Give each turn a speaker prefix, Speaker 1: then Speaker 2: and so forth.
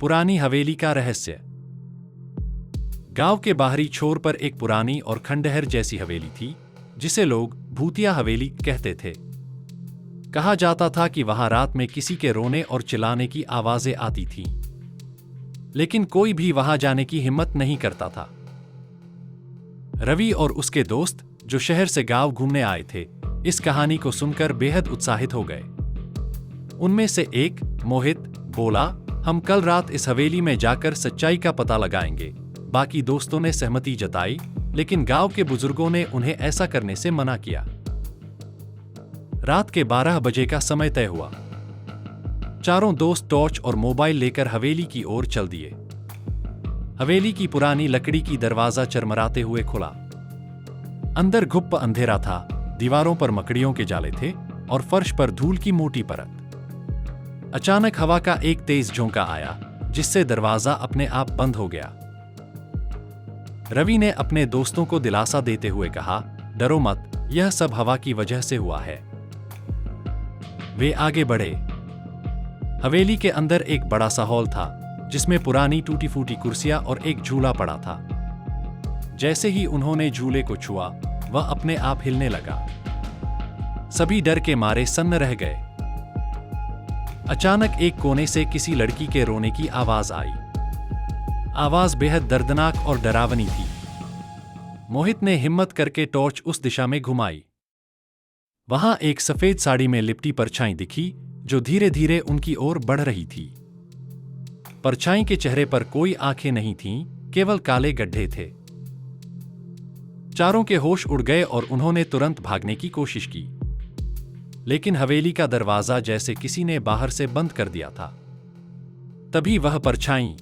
Speaker 1: पुरानी हवेली का रहस्य। गांव के बाहरी छोर पर एक पुरानी और खंडहर जैसी हवेली थी, जिसे लोग भूतिया हवेली कहते थे। कहा जाता था कि वहां रात में किसी के रोने और चिल्लाने की आवाजें आती थीं, लेकिन कोई भी वहां जाने की हिम्मत नहीं करता था। रवि और उसके दोस्त, जो शहर से गांव घूमने आए थे, इस कहानी को सुनकर बेहद उत्साहित हो गए। उनमें से एक, मोहित, बोला, हम कल रात इस हवेली में जाकर सच्चाई का पता लगाएंगे। बाकी दोस्तों ने सहमति जताई, लेकिन गांव के बुजुर्गों ने उन्हें ऐसा करने से मना किया। रात के 12 बजे का समय तय हुआ। चारों दोस्त टॉर्च और मोबाइल लेकर हवेली की ओर चल दिए। हवेली की पुरानी लकड़ी की दरवाजा चरमराते हुए खुला। अंदर घुप्प अंधेरा था, दीवारों पर मकड़ियों के जाले थे और फर्श पर धूल की मोटी परत। अचानक हवा का एक तेज झोंका आया, जिससे दरवाजा अपने आप बंद हो गया। रवि ने अपने दोस्तों को दिलासा देते हुए कहा, डरो मत, यह सब हवा की वजह से हुआ है। वे आगे बढ़े। हवेली के अंदर एक बड़ा सा हॉल था, जिसमें पुरानी टूटी फूटी कुर्सियां और एक झूला पड़ा था। जैसे ही उन्होंने झूले को छुआ, वह अपने आप हिलने लगा। सभी डर के मारे सन्न रह गए। अचानक एक कोने से किसी लड़की के रोने की आवाज आई। आवाज बेहद दर्दनाक और डरावनी थी। मोहित ने हिम्मत करके टॉर्च उस दिशा में घुमाई। वहां एक सफेद साड़ी में लिपटी परछाई दिखी, जो धीरे धीरे उनकी ओर बढ़ रही थी। परछाई के चेहरे पर कोई आंखें नहीं थीं, केवल काले गड्ढे थे। चारों के होश उड़ गए और उन्होंने तुरंत भागने की कोशिश की, लेकिन हवेली का दरवाजा जैसे किसी ने बाहर से बंद कर दिया था। तभी वह परछाई